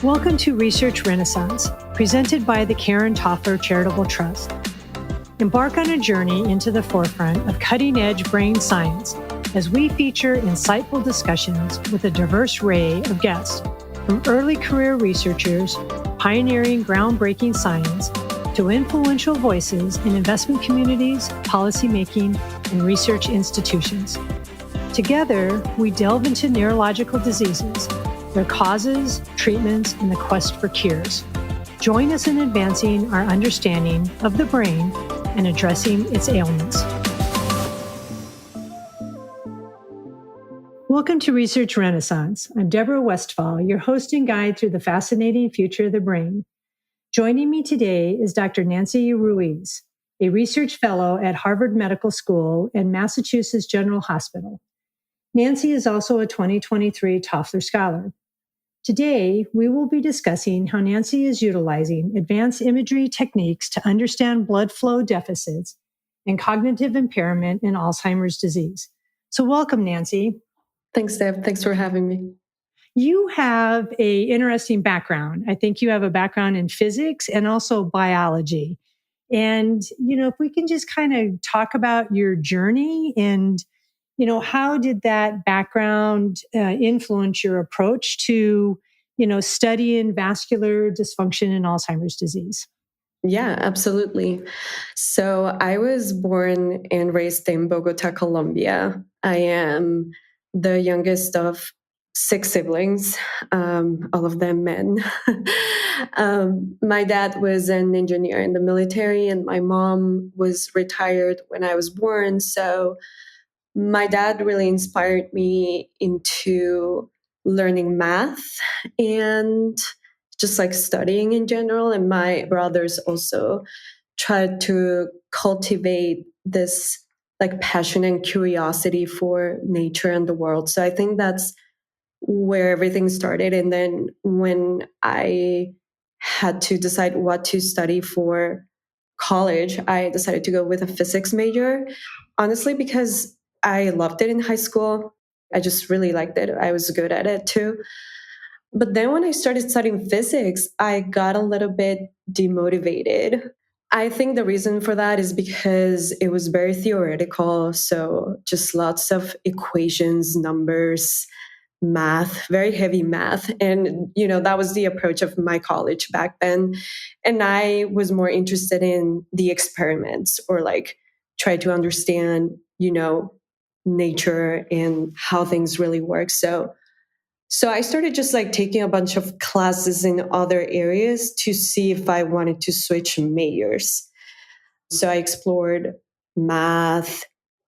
Welcome to Research Renaissance, presented by the Karen Toffler Charitable Trust. Embark on a journey into the forefront of cutting-edge brain science as we feature insightful discussions with a diverse array of guests, from early career researchers pioneering groundbreaking science to influential voices in investment communities, policymaking, and research institutions. Together, we delve into neurological diseases, their causes, treatments, and the quest for cures. Join us in advancing our understanding of the brain and addressing its ailments. Welcome to Research Renaissance. I'm Deborah Westfall, your host and guide through the fascinating future of the brain. Joining me today is Dr. Nancy Ruiz, a research fellow at Harvard Medical School and Massachusetts General Hospital. Nancy is also a 2023 Toffler Scholar. Today, we will be discussing how Nancy is utilizing advanced imagery techniques to understand blood flow deficits and cognitive impairment in Alzheimer's disease. So welcome, Nancy. Thanks, Deb. Thanks for having me. You have an interesting background. I think you have a background in physics and also biology. And, if we can just kind of talk about your journey and, how did that background influence your approach to, studying vascular dysfunction in Alzheimer's disease? Yeah, absolutely. So I was born and raised in Bogota, Colombia. I am the youngest of 6 siblings, all of them men. My dad was an engineer in the military, and my mom was retired when I was born. So my dad really inspired me into learning math and just like studying in general. And my brothers also tried to cultivate this like passion and curiosity for nature and the world. So I think that's where everything started. And then when I had to decide what to study for college, I decided to go with a physics major, honestly, because I loved it in high school. I just really liked it. I was good at it too. But then when I started studying physics, I got a little bit demotivated. I think the reason for that is because it was very theoretical. So just lots of equations, numbers, math, very heavy math. And, that was the approach of my college back then. And I was more interested in the experiments or like try to understand, nature and how things really work. So I started just like taking a bunch of classes in other areas to see if I wanted to switch majors. So I explored math,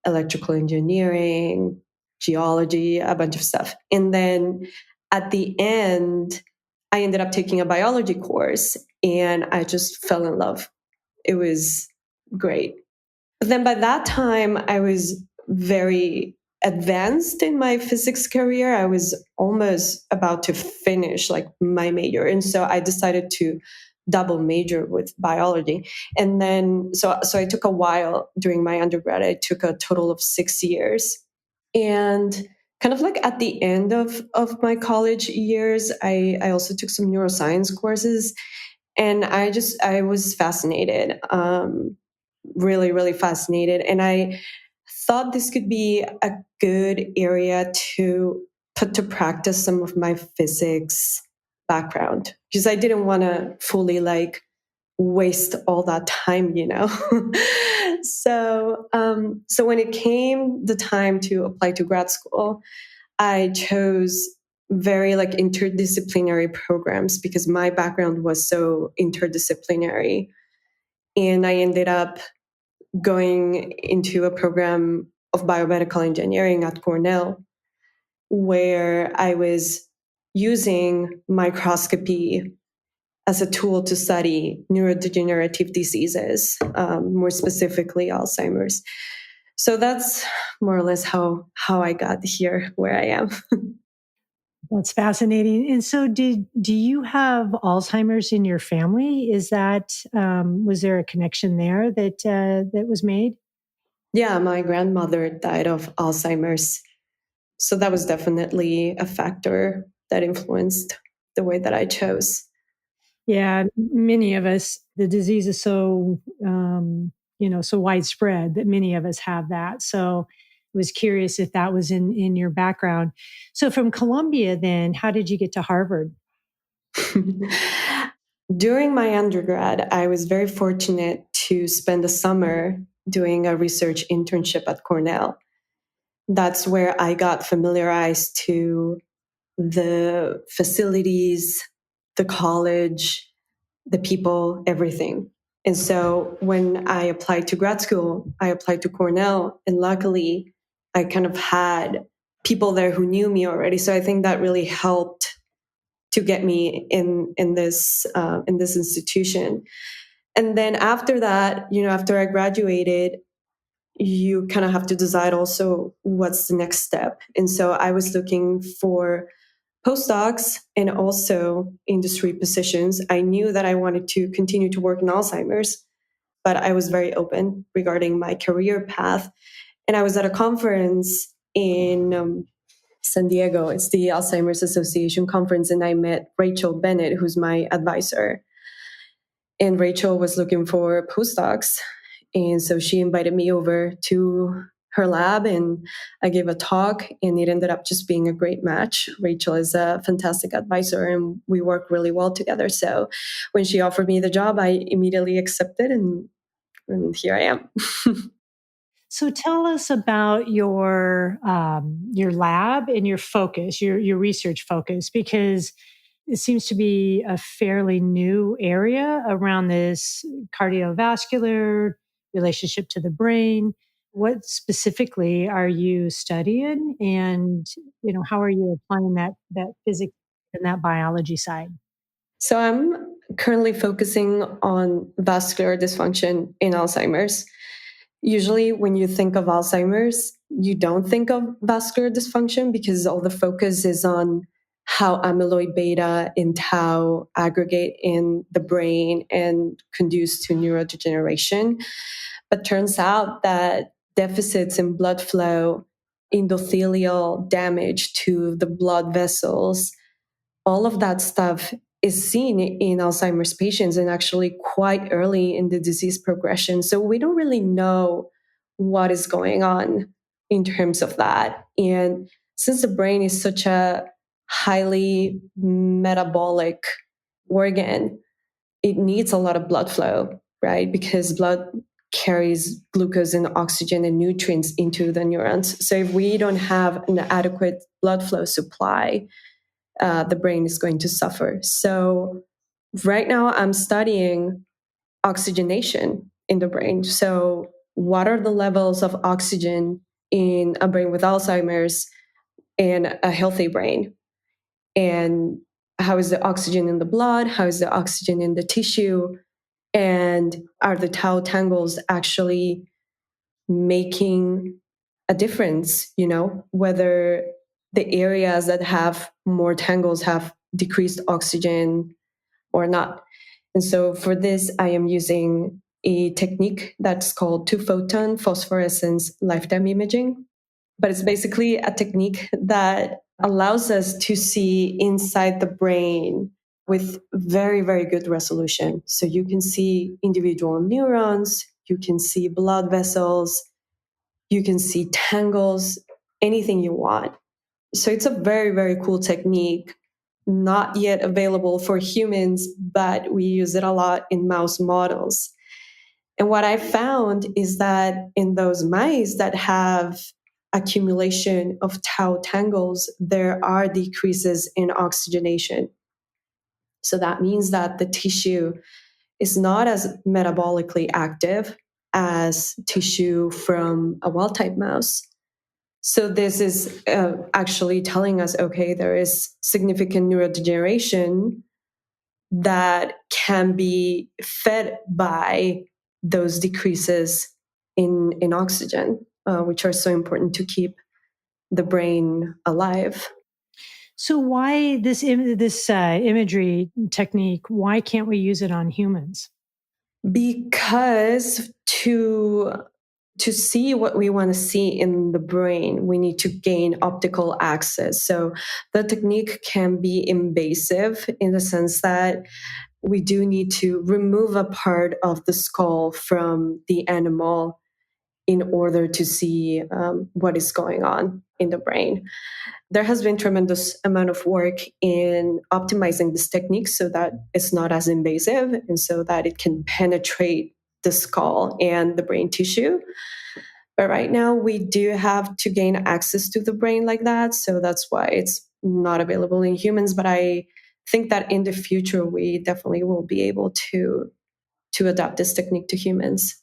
electrical engineering, geology, a bunch of stuff. And then at the end, I ended up taking a biology course and I just fell in love. It was great. But then by that time, I was very advanced in my physics career. I was almost about to finish like my major. And so I decided to double major with biology. And then, so I took a while during my undergrad. I took a total of 6 years. And kind of like at the end of my college years, I also took some neuroscience courses. And I was fascinated, really, really fascinated. And I thought this could be a good area to put to practice some of my physics background, because I didn't want to fully like waste all that time, So when it came the time to apply to grad school, I chose very like interdisciplinary programs because my background was so interdisciplinary. And I ended up going into a program of biomedical engineering at Cornell, where I was using microscopy as a tool to study neurodegenerative diseases, more specifically Alzheimer's. So that's more or less how I got here where I am. That's fascinating. And so do you have Alzheimer's in your family? Is that, was there a connection there that was made? Yeah, my grandmother died of Alzheimer's. So that was definitely a factor that influenced the way that I chose. Yeah, many of us, the disease is so, so widespread that many of us have that. So I was curious if that was in your background. So from Columbia, then, how did you get to Harvard? During my undergrad, I was very fortunate to spend the summer doing a research internship at Cornell. That's where I got familiarized to the facilities, the college, the people, everything. And so when I applied to grad school, I applied to Cornell, and luckily I kind of had people there who knew me already. So I think that really helped to get me in this institution. And then after that, after I graduated, you kind of have to decide also what's the next step. And so I was looking for postdocs and also industry positions. I knew that I wanted to continue to work in Alzheimer's, but I was very open regarding my career path. And I was at a conference in San Diego. It's the Alzheimer's Association conference, and I met Rachel Bennett, who's my advisor. And Rachel was looking for postdocs. And so she invited me over to her lab, and I gave a talk, and it ended up just being a great match. Rachel is a fantastic advisor, and we work really well together. So when she offered me the job, I immediately accepted, and here I am. So tell us about your lab and your focus, your research focus, because it seems to be a fairly new area around this cardiovascular relationship to the brain. What specifically are you studying, and how are you applying that physics and that biology side? So I'm currently focusing on vascular dysfunction in Alzheimer's. Usually, when you think of Alzheimer's, you don't think of vascular dysfunction because all the focus is on how amyloid beta and tau aggregate in the brain and conduce to neurodegeneration. But turns out that deficits in blood flow, endothelial damage to the blood vessels, all of that stuff is seen in Alzheimer's patients and actually quite early in the disease progression. So we don't really know what is going on in terms of that. And since the brain is such a highly metabolic organ, it needs a lot of blood flow, right? Because blood carries glucose and oxygen and nutrients into the neurons. So if we don't have an adequate blood flow supply, the brain is going to suffer. So right now I'm studying oxygenation in the brain. So what are the levels of oxygen in a brain with Alzheimer's and a healthy brain? And how is the oxygen in the blood? How is the oxygen in the tissue? And are the tau tangles actually making a difference, whether the areas that have more tangles have decreased oxygen or not. And so for this, I am using a technique that's called two-photon phosphorescence lifetime imaging. But it's basically a technique that allows us to see inside the brain with very, very good resolution. So you can see individual neurons, you can see blood vessels, you can see tangles, anything you want. So it's a very, very cool technique, not yet available for humans, but we use it a lot in mouse models. And what I found is that in those mice that have accumulation of tau tangles, there are decreases in oxygenation. So that means that the tissue is not as metabolically active as tissue from a wild type mouse. So this is actually telling us, okay, there is significant neurodegeneration that can be fed by those decreases in oxygen, which are so important to keep the brain alive. So why this imagery technique? Why can't we use it on humans? Because to to see what we want to see in the brain, we need to gain optical access. So the technique can be invasive in the sense that we do need to remove a part of the skull from the animal in order to see what is going on in the brain. There has been tremendous amount of work in optimizing this technique so that it's not as invasive and so that it can penetrate the skull and the brain tissue. But right now, we do have to gain access to the brain like that. So that's why it's not available in humans. But I think that in the future, we definitely will be able to adapt this technique to humans.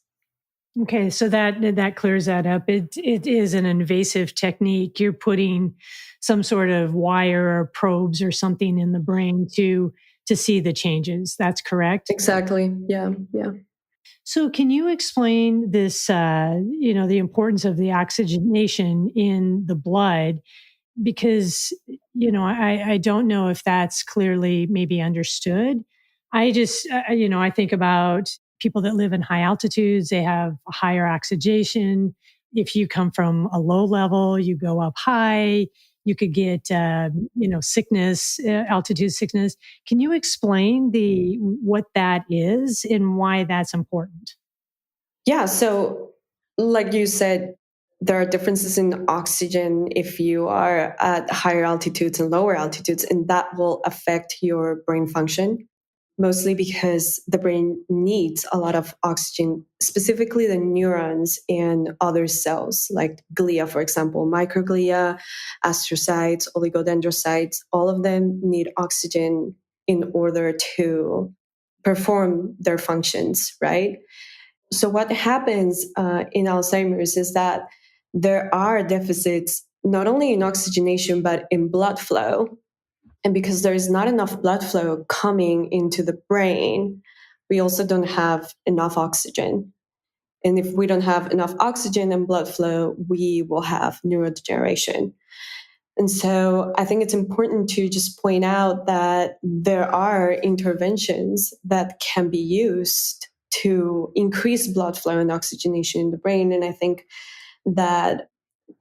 Okay, so that clears that up. It is an invasive technique. You're putting some sort of wire or probes or something in the brain to see the changes. That's correct. Exactly. Yeah. Yeah. So, can you explain this? The importance of the oxygenation in the blood, because I don't know if that's clearly maybe understood. I just I think about people that live in high altitudes. They have higher oxygenation. If you come from a low level, you go up high, you could get sickness, altitude sickness. Can you explain the what that is and why that's important? Yeah. So, like you said, there are differences in oxygen if you are at higher altitudes and lower altitudes, and that will affect your brain function, mostly because the brain needs a lot of oxygen, specifically the neurons and other cells, like glia, for example, microglia, astrocytes, oligodendrocytes, all of them need oxygen in order to perform their functions, right? So, what happens in Alzheimer's is that there are deficits not only in oxygenation, but in blood flow. And because there is not enough blood flow coming into the brain, we also don't have enough oxygen. And if we don't have enough oxygen and blood flow, we will have neurodegeneration. And so I think it's important to just point out that there are interventions that can be used to increase blood flow and oxygenation in the brain. And I think that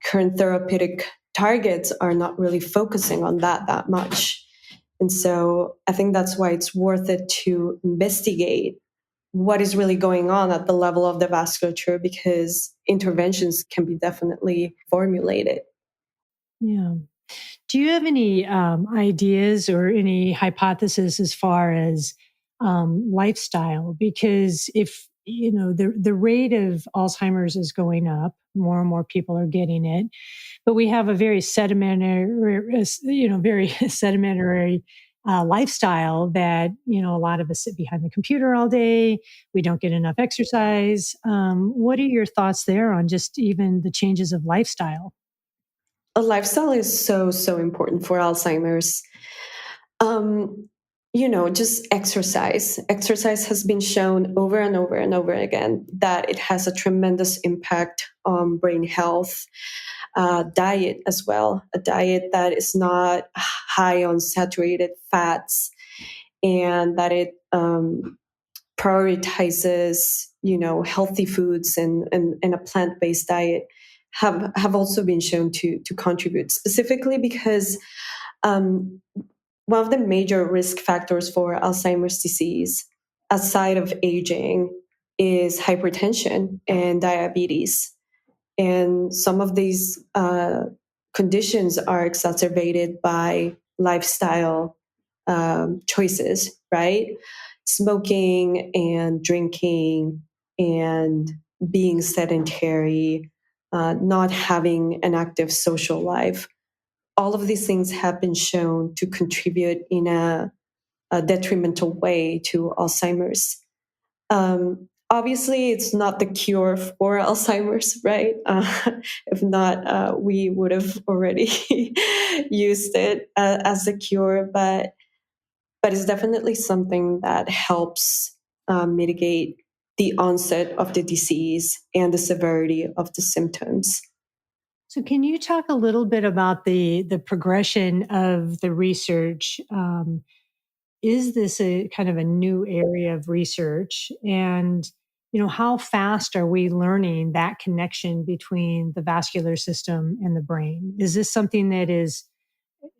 current therapeutic targets are not really focusing on that much. And so I think that's why it's worth it to investigate what is really going on at the level of the vasculature, because interventions can be definitely formulated. Yeah. Do you have any ideas or any hypothesis as far as lifestyle? Because if the rate of Alzheimer's is going up, more and more people are getting it, but we have a very sedimentary, very sedimentary lifestyle that a lot of us sit behind the computer all day. We don't get enough exercise. What are your thoughts there on just even the changes of lifestyle? A lifestyle is so important for Alzheimer's. Um, just exercise. Exercise has been shown over and over and over again that it has a tremendous impact on brain health. Diet as well, a diet that is not high on saturated fats and that it prioritizes, healthy foods and a plant-based diet have also been shown to contribute, specifically because um, one of the major risk factors for Alzheimer's disease, aside of aging, is hypertension and diabetes. And some of these conditions are exacerbated by lifestyle choices, right? Smoking and drinking and being sedentary, not having an active social life. All of these things have been shown to contribute in a detrimental way to Alzheimer's. Obviously, it's not the cure for Alzheimer's, right? If not, we would have already used it as a cure, but it's definitely something that helps mitigate the onset of the disease and the severity of the symptoms. So, can you talk a little bit about the progression of the research? Is this a kind of a new area of research? And how fast are we learning that connection between the vascular system and the brain? Is this something that is,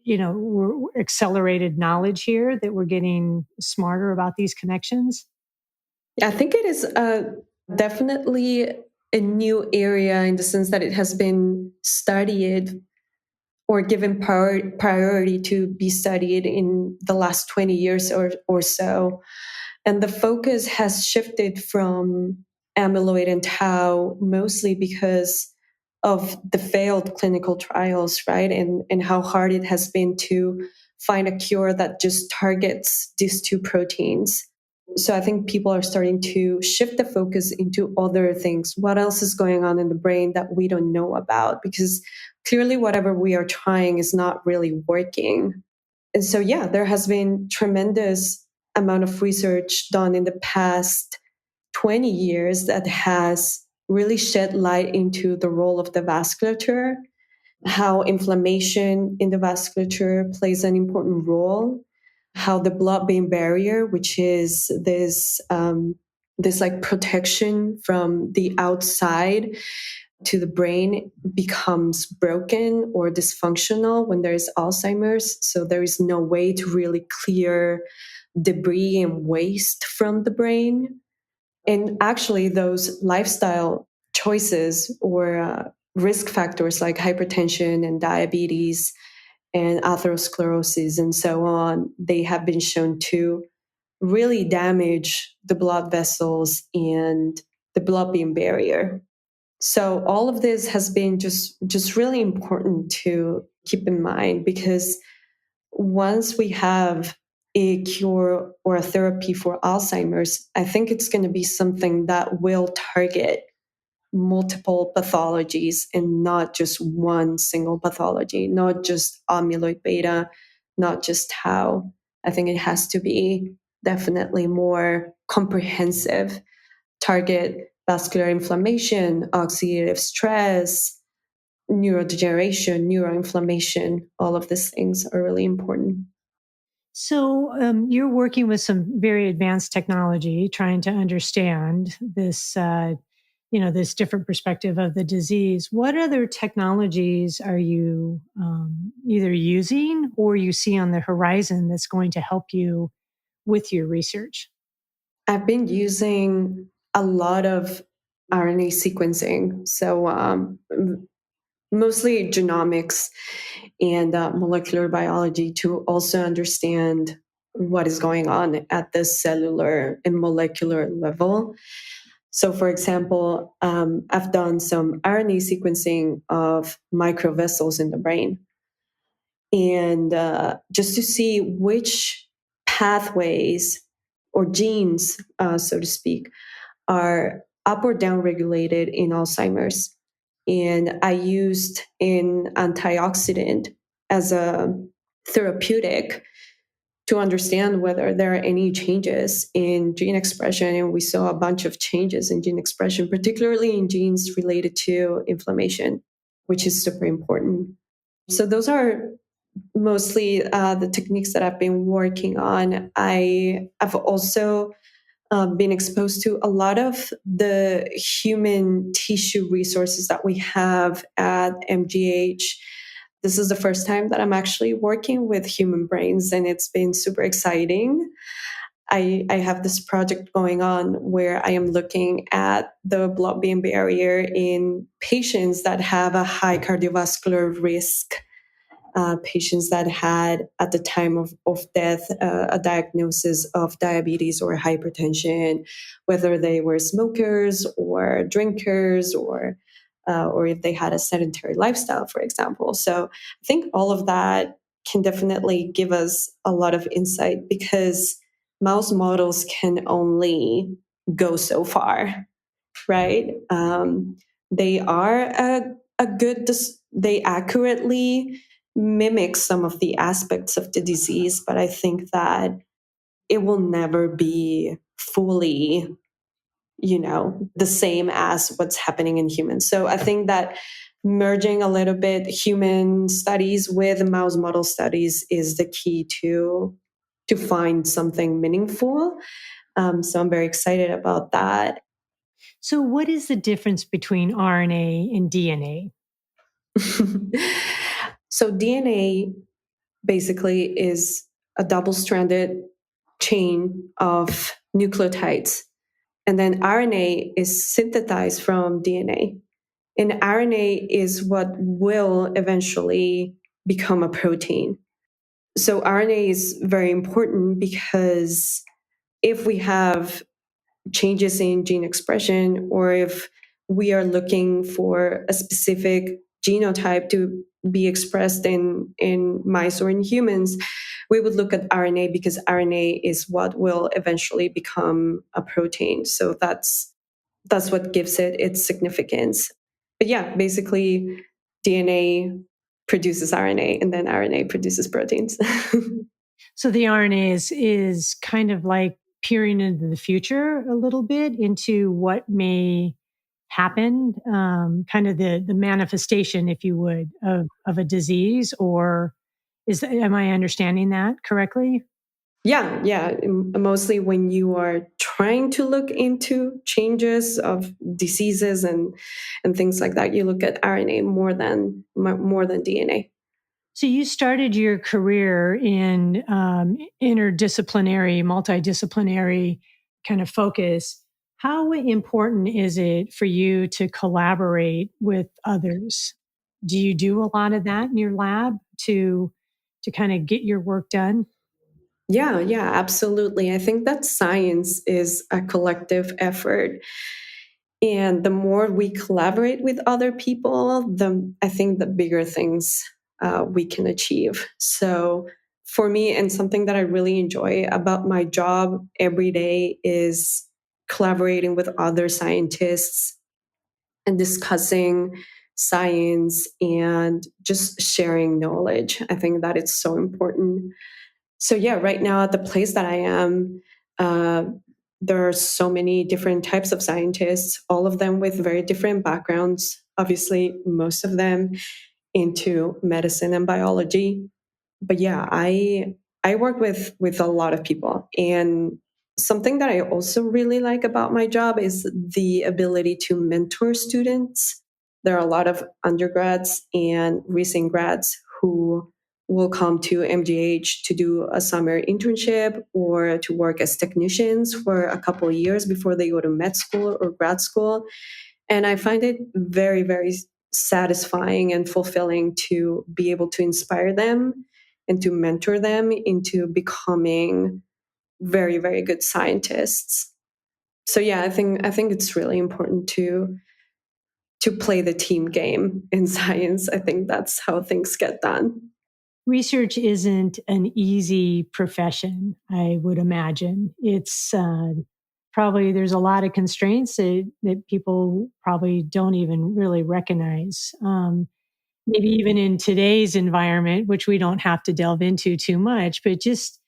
we're accelerated knowledge here, that we're getting smarter about these connections? I think it is definitely a new area in the sense that it has been studied or given priority to be studied in the last 20 years or so. And the focus has shifted from amyloid and tau mostly because of the failed clinical trials, right? And how hard it has been to find a cure that just targets these two proteins. So I think people are starting to shift the focus into other things. What else is going on in the brain that we don't know about? Because clearly whatever we are trying is not really working. And so, yeah, there has been tremendous amount of research done in the past 20 years that has really shed light into the role of the vasculature, how inflammation in the vasculature plays an important role, how the blood-brain barrier, which is this like protection from the outside to the brain, becomes broken or dysfunctional when there is Alzheimer's. So there is no way to really clear debris and waste from the brain. And actually, those lifestyle choices or risk factors like hypertension and diabetes and atherosclerosis and so on, they have been shown to really damage the blood vessels and the blood-brain barrier. So all of this has been just really important to keep in mind, because once we have a cure or a therapy for Alzheimer's, I think it's going to be something that will target multiple pathologies and not just one single pathology, not just amyloid beta, not just tau. I think it has to be definitely more comprehensive, target vascular inflammation, oxidative stress, neurodegeneration, neuroinflammation. All of these things are really important. So you're working with some very advanced technology, trying to understand this, this different perspective of the disease. What other technologies are you either using or you see on the horizon that's going to help you with your research? I've been using a lot of RNA sequencing. So mostly genomics and molecular biology to also understand what is going on at the cellular and molecular level. So, for example, I've done some RNA sequencing of microvessels in the brain, and just to see which pathways or genes, so to speak, are up or down regulated in Alzheimer's. And I used an antioxidant as a therapeutic to understand whether there are any changes in gene expression. And we saw a bunch of changes in gene expression, particularly in genes related to inflammation, which is super important. So those are mostly the techniques that I've been working on. I've also been exposed to a lot of the human tissue resources that we have at MGH. This is the first time that I'm actually working with human brains, and it's been super exciting. I have this project going on where I am looking at the blood-brain barrier in patients that have a high cardiovascular risk, patients that had at the time of death a diagnosis of diabetes or hypertension, whether they were smokers or drinkers or if they had a sedentary lifestyle, for example. So I think all of that can definitely give us a lot of insight, because mouse models can only go so far, right? They are a good, they accurately mimic some of the aspects of the disease, but I think that it will never be fully, the same as what's happening in humans. So I think that merging a little bit human studies with mouse model studies is the key to find something meaningful. So I'm very excited about that. So, what is the difference between RNA and DNA? So DNA basically is a double-stranded chain of nucleotides. And then RNA is synthesized from DNA. And RNA is what will eventually become a protein. So RNA is very important because if we have changes in gene expression, or if we are looking for a specific genotype to be expressed in mice or in humans, we would look at RNA because RNA is what will eventually become a protein. So that's what gives it its significance. But yeah, basically DNA produces RNA and then RNA produces proteins. So the RNA is kind of like peering into the future a little bit into what may happen, kind of the manifestation, if you would, of a disease. Or am I understanding that correctly? Yeah. Mostly when you are trying to look into changes of diseases and things like that, you look at RNA more than DNA. So you started your career in interdisciplinary, multidisciplinary kind of focus. How important is it for you to collaborate with others? Do you do a lot of that in your lab to kind of get your work done? Yeah, absolutely. I think that science is a collective effort. And the more we collaborate with other people, I think the bigger things we can achieve. So for me, and something that I really enjoy about my job every day is collaborating with other scientists and discussing science and just sharing knowledge. I think that it's so important. So yeah, right now at the place that I am, uh, there are so many different types of scientists, all of them with very different backgrounds. Obviously, most of them into medicine and biology. But yeah, I work with a lot of people, and something that I also really like about my job is the ability to mentor students. There are a lot of undergrads and recent grads who will come to MGH to do a summer internship or to work as technicians for a couple of years before they go to med school or grad school. And I find it very, very satisfying and fulfilling to be able to inspire them and to mentor them into becoming very, very good scientists. So yeah, I think it's really important to play the team game in science. I think that's how things get done. Research isn't an easy profession, I would imagine. It's probably there's a lot of constraints that people probably don't even really recognize. Maybe even in today's environment, which we don't have to delve into too much, but just,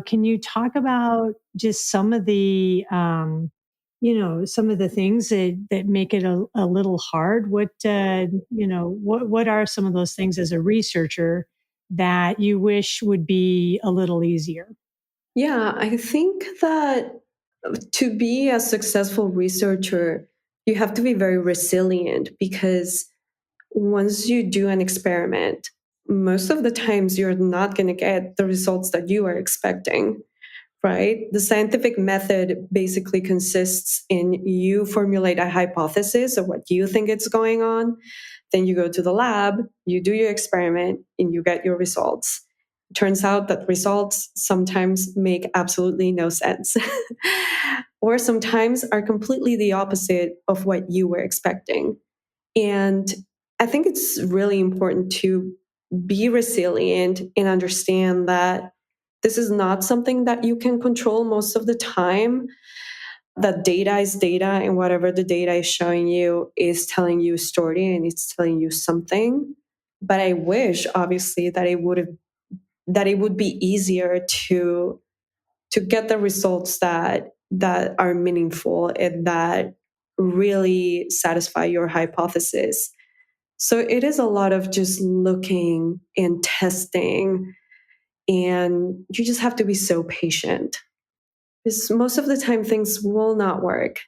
can you talk about just some of the, some of the things that make it a little hard? What are some of those things as a researcher that you wish would be a little easier? Yeah, I think that to be a successful researcher, you have to be very resilient because once you do an experiment, most of the times you're not going to get the results that you are expecting, right? The scientific method basically consists in you formulate a hypothesis of what you think is going on. Then you go to the lab, you do your experiment, and you get your results. It turns out that results sometimes make absolutely no sense, or sometimes are completely the opposite of what you were expecting. And I think it's really important to be resilient and understand that this is not something that you can control most of the time. That data is data, and whatever the data is showing you is telling you a story and it's telling you something. But I wish, obviously, that it would be easier to get the results that are meaningful and that really satisfy your hypothesis. So it is a lot of just looking and testing, and you just have to be so patient because most of the time things will not work.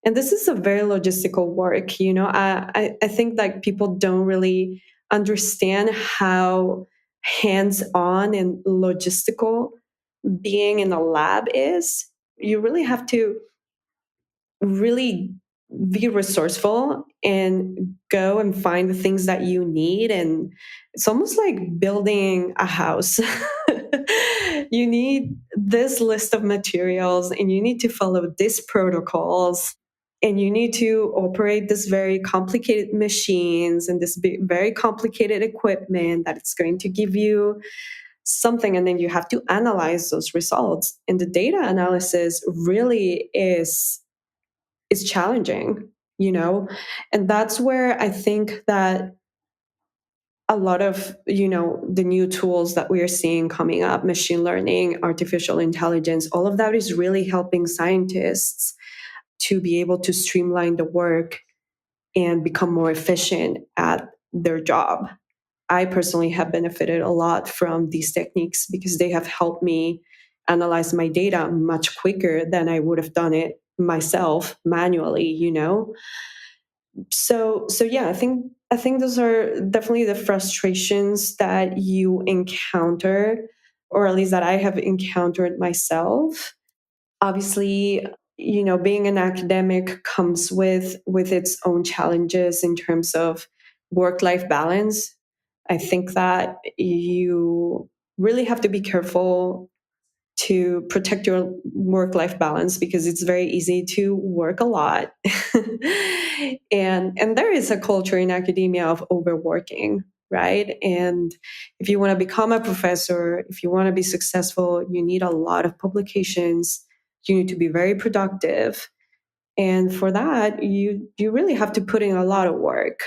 And this is a very logistical work. I think that people don't really understand how hands-on and logistical being in a lab is. You really have to really be resourceful and go and find the things that you need. And it's almost like building a house. You need this list of materials and you need to follow these protocols and you need to operate this very complicated machines and this very complicated equipment that it's going to give you something, and then you have to analyze those results. And the data analysis really is challenging, and that's where I think that a lot of the new tools that we are seeing coming up, machine learning, artificial intelligence, all of that is really helping scientists to be able to streamline the work and become more efficient at their job. I personally have benefited a lot from these techniques because they have helped me analyze my data much quicker than I would have done it myself manually. So yeah, I think those are definitely the frustrations that you encounter, or at least that I have encountered myself. Obviously, being an academic comes with its own challenges in terms of work life balance. I think that you really have to be careful to protect your work life balance because it's very easy to work a lot. and there is a culture in academia of overworking, right? And if you want to become a professor, if you want to be successful, you need a lot of publications. You need to be very productive. And for that, you really have to put in a lot of work.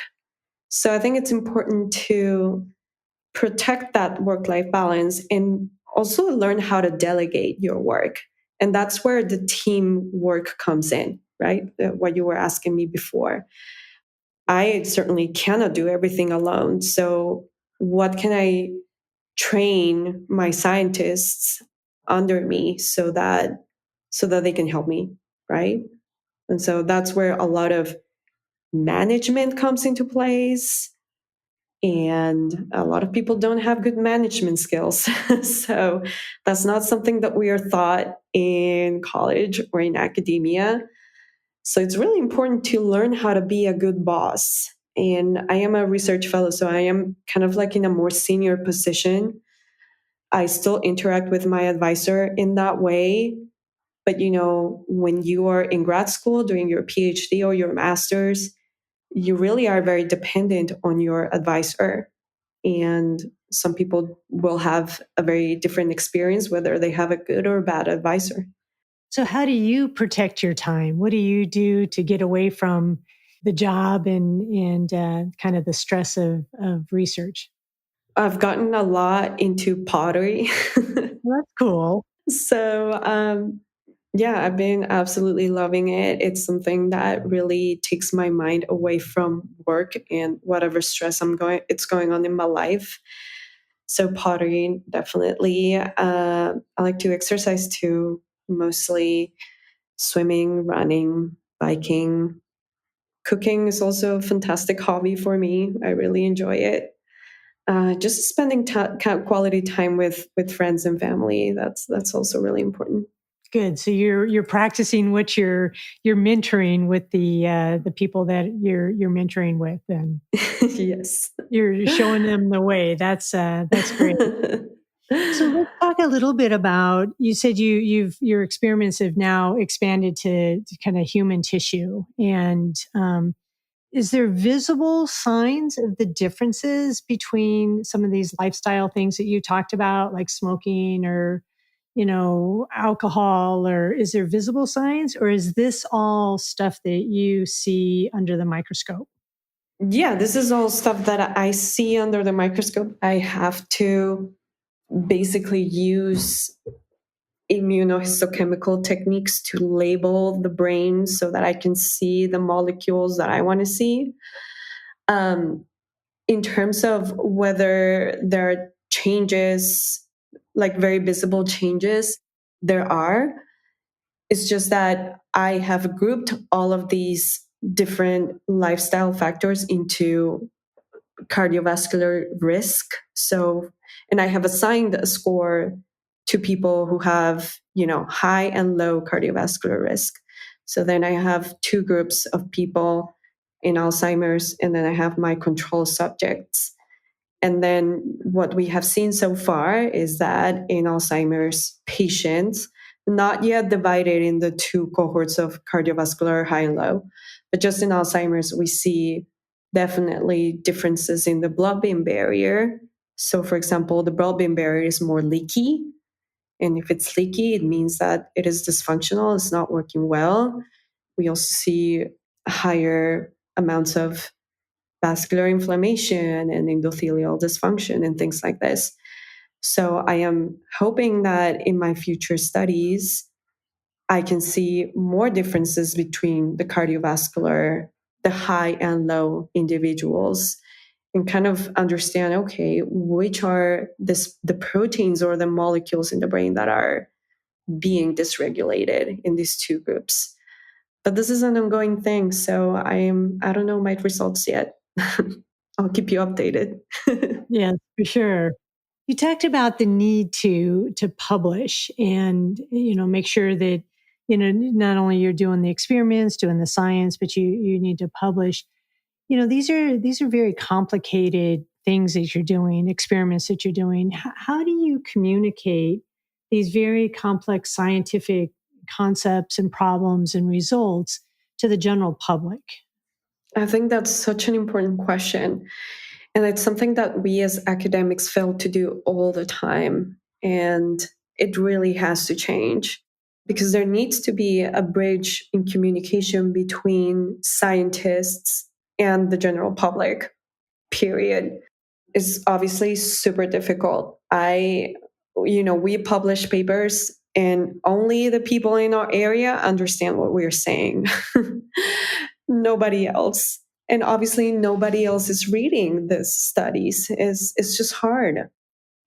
So I think it's important to protect that work life balance and also learn how to delegate your work. And that's where the team work comes in, right? What you were asking me before. I certainly cannot do everything alone. So, what can I train my scientists under me so that they can help me, right? And so that's where a lot of management comes into place, and a lot of people don't have good management skills. So that's not something that we are taught in college or in academia. So it's really important to learn how to be a good boss. And I am a research fellow, so I am kind of like in a more senior position. I still interact with my advisor in that way. But when you are in grad school doing your PhD or your master's, you really are very dependent on your advisor. And some people will have a very different experience, whether they have a good or bad advisor. So, how do you protect your time? What do you do to get away from the job and kind of the stress of research? I've gotten a lot into pottery. Well, that's cool. So, yeah, I've been absolutely loving it. It's something that really takes my mind away from work and whatever stress it's going on in my life. So pottery, definitely. I like to exercise too, mostly swimming, running, biking. Cooking is also a fantastic hobby for me. I really enjoy it. Just spending quality time with friends and family. That's also really important. Good. So you're practicing what you're mentoring with the people that you're mentoring with, and Yes. you're showing them the way. That's great. So let's talk a little bit about. You said your experiments have now expanded to kind of human tissue, and is there visible signs of the differences between some of these lifestyle things that you talked about, like smoking or alcohol, or is there visible signs, or is this all stuff that you see under the microscope? Yeah, this is all stuff that I see under the microscope. I have to basically use immunohistochemical techniques to label the brain so that I can see the molecules that I want to see. Um, in terms of whether there are changes, like very visible changes, there are. It's just that I have grouped all of these different lifestyle factors into cardiovascular risk. So, and I have assigned a score to people who have, high and low cardiovascular risk. So then I have two groups of people in Alzheimer's, and then I have my control subjects. And then what we have seen so far is that in Alzheimer's patients, not yet divided in the two cohorts of cardiovascular high and low, but just in Alzheimer's, we see definitely differences in the blood-brain barrier. So, for example, the blood-brain barrier is more leaky. And if it's leaky, it means that it is dysfunctional, it's not working well. We also see higher amounts of vascular inflammation and endothelial dysfunction and things like this. So I am hoping that in my future studies, I can see more differences between the cardiovascular, the high and low individuals, and kind of understand, okay, which are the proteins or the molecules in the brain that are being dysregulated in these two groups. But this is an ongoing thing, so I don't know my results yet. I'll keep you updated. Yes, for sure. You talked about the need to publish and make sure that not only you're doing the experiments, doing the science, but you need to publish. These are very complicated things that you're doing, experiments that you're doing. How do you communicate these very complex scientific concepts and problems and results to the general public? I think that's such an important question. And it's something that we as academics fail to do all the time. And it really has to change because there needs to be a bridge in communication between scientists and the general public, period. It's obviously super difficult. We publish papers and only the people in our area understand what we're saying. Nobody else. And obviously nobody else is reading these studies. It's just hard.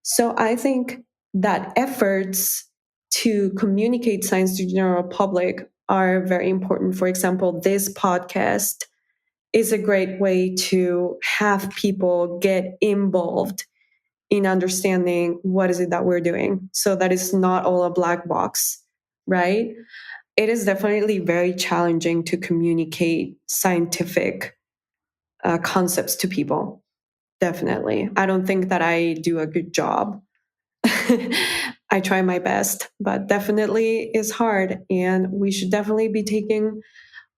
So I think that efforts to communicate science to the general public are very important. For example, this podcast is a great way to have people get involved in understanding what is it that we're doing so that it's not all a black box, right? It is definitely very challenging to communicate scientific concepts to people. Definitely. I don't think that I do a good job. I try my best, but definitely is hard. And we should definitely be taking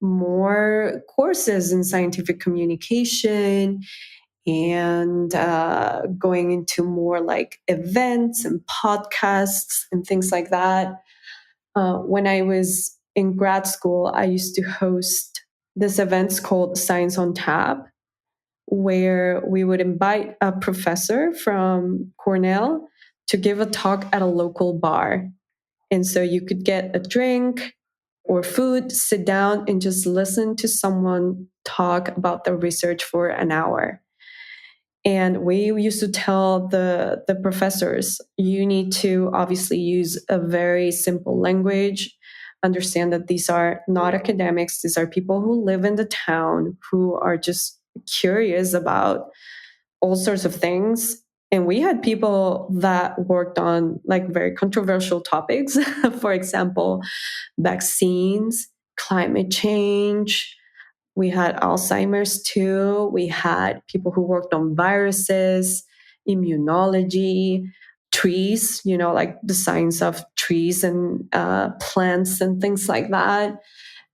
more courses in scientific communication and going into more like events and podcasts and things like that. When I was in grad school, I used to host this events called Science on Tap, where we would invite a professor from Cornell to give a talk at a local bar. And so you could get a drink or food, sit down and just listen to someone talk about the research for an hour. And we used to tell the professors, you need to obviously use a very simple language, understand that these are not academics, these are people who live in the town, who are just curious about all sorts of things. And we had people that worked on like very controversial topics, for example, vaccines, climate change. We had Alzheimer's too. We had people who worked on viruses, immunology, trees, like the science of trees and plants and things like that.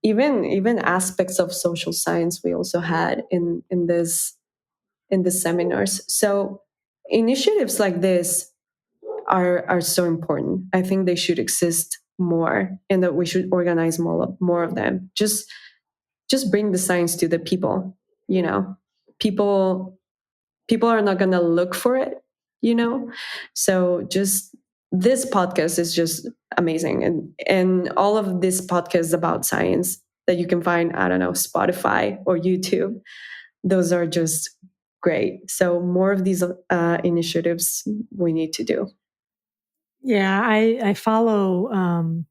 Even aspects of social science we also had in the seminars. So initiatives like this are so important. I think they should exist more and that we should organize more of them. Just bring the science to the people, people are not going to look for it. So just this podcast is just amazing. And all of this podcasts about science that you can find, I don't know, Spotify or YouTube, those are just great. So more of these initiatives we need to do. Yeah, I follow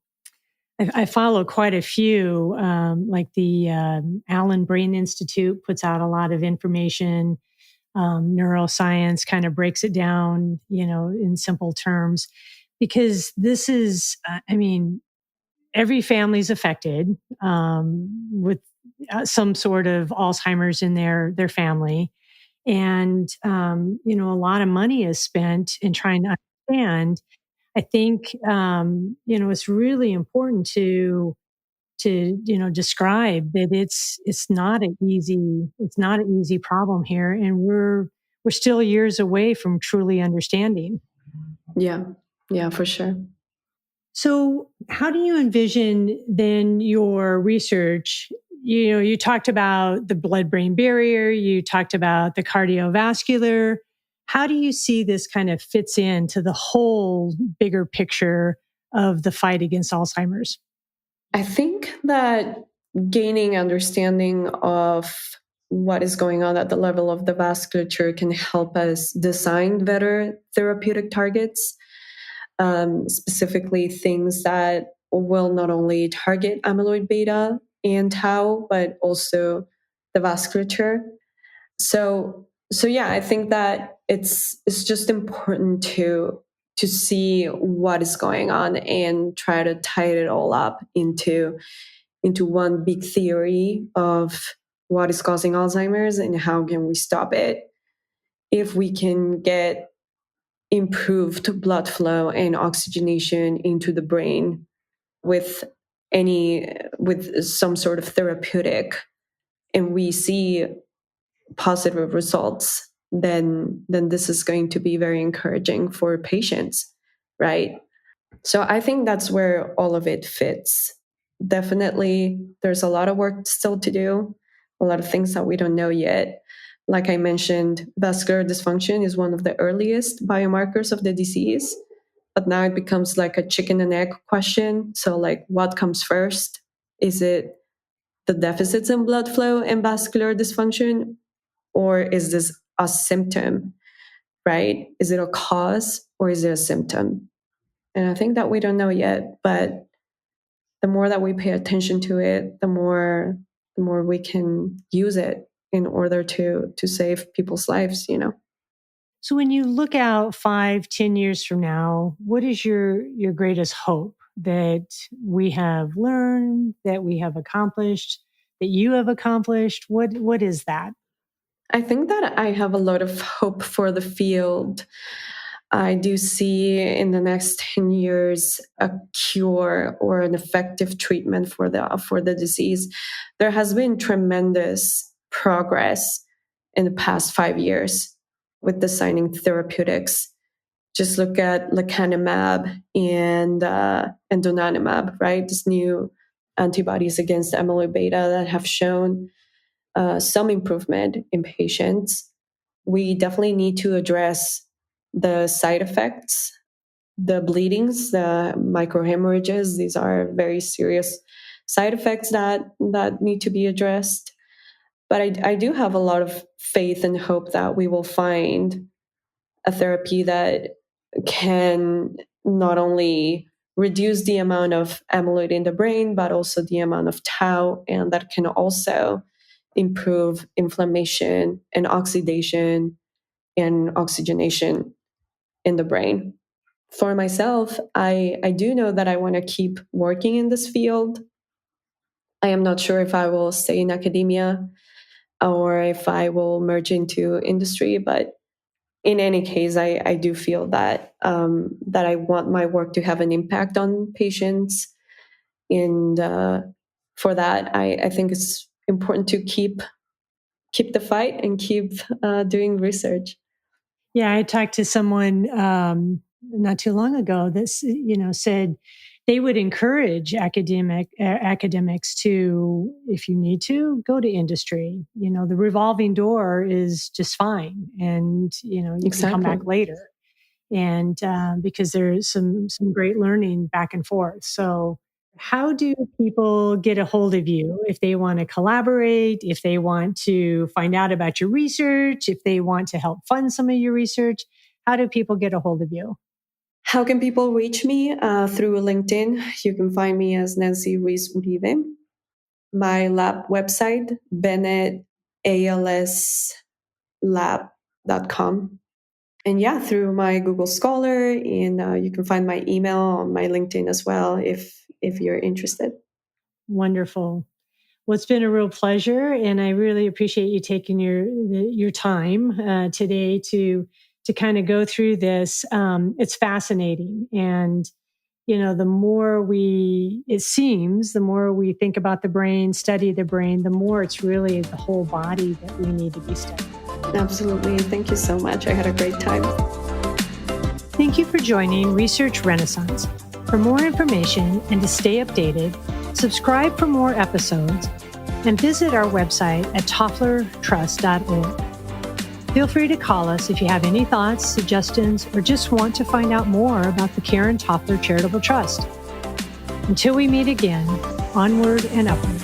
I follow quite a few, like the Allen Brain Institute puts out a lot of information. Neuroscience kind of breaks it down, in simple terms, because this is, every family's affected with some sort of Alzheimer's in their family. And, a lot of money is spent in trying to understand. I think, it's really important to describe that it's not an easy problem here, and we're still years away from truly understanding. Yeah, yeah, for sure. So how do you envision then your research? You talked about the blood brain barrier, you talked about the cardiovascular. How do you see this kind of fits into the whole bigger picture of the fight against Alzheimer's? I think that gaining understanding of what is going on at the level of the vasculature can help us design better therapeutic targets, specifically things that will not only target amyloid beta and tau, but also the vasculature. So yeah, I think that it's just important to see what is going on and try to tie it all up into one big theory of what is causing Alzheimer's and how can we stop it. If we can get improved blood flow and oxygenation into the brain with with some sort of therapeutic, and we see positive results, then this is going to be very encouraging for patients, right? So I think that's where all of it fits. Definitely, there's a lot of work still to do, a lot of things that we don't know yet. Like I mentioned, vascular dysfunction is one of the earliest biomarkers of the disease, but now it becomes like a chicken and egg question. So, like, what comes first? Is it the deficits in blood flow and vascular dysfunction, or is this a symptom, right? Is it a cause or is it a symptom? And I think that we don't know yet, but the more that we pay attention to it, the more we can use it in order to save people's lives. So when you look out 5, 10 years from now, what is your greatest hope that we have learned, that we have accomplished, that you have accomplished? What is that? I think that I have a lot of hope for the field. I do see in the next 10 years a cure or an effective treatment for the disease. There has been tremendous progress in the past 5 years with designing therapeutics. Just look at lecanemab and donanemab, right? These new antibodies against amyloid beta that have shown some improvement in patients. We definitely need to address the side effects, the bleedings, the microhemorrhages. These are very serious side effects that need to be addressed. But I do have a lot of faith and hope that we will find a therapy that can not only reduce the amount of amyloid in the brain, but also the amount of tau, and that can also improve inflammation and oxidation and oxygenation in the brain. For myself, I do know that I want to keep working in this field. I am not sure if I will stay in academia or if I will merge into industry, but in any case, I do feel that that I want my work to have an impact on patients, and for that, I think it's important to keep the fight and keep doing research. Yeah, I talked to someone not too long ago that said they would encourage academics to, if you need to, go to industry. The revolving door is just fine, and you can come Exactly. back later, and because there's some great learning back and forth. So how do people get a hold of you if they want to collaborate, if they want to find out about your research, if they want to help fund some of your research? How do people get a hold of you? How can people reach me? Through LinkedIn. You can find me as Nancy Ruiz Uribe. My lab website, BennettALSLab.com. And yeah, through my Google Scholar, and you can find my email on my LinkedIn as well if you're interested. Wonderful. Well, it's been a real pleasure, and I really appreciate you taking your time today to kind of go through this. It's fascinating, and the more we think about the brain, study the brain, the more it's really the whole body that we need to be studying. Absolutely. Thank you so much. I had a great time. Thank you for joining Research Renaissance. For more information and to stay updated, subscribe for more episodes and visit our website at tofflertrust.org. Feel free to call us if you have any thoughts, suggestions, or just want to find out more about the Karen Toffler Charitable Trust. Until we meet again, onward and upward.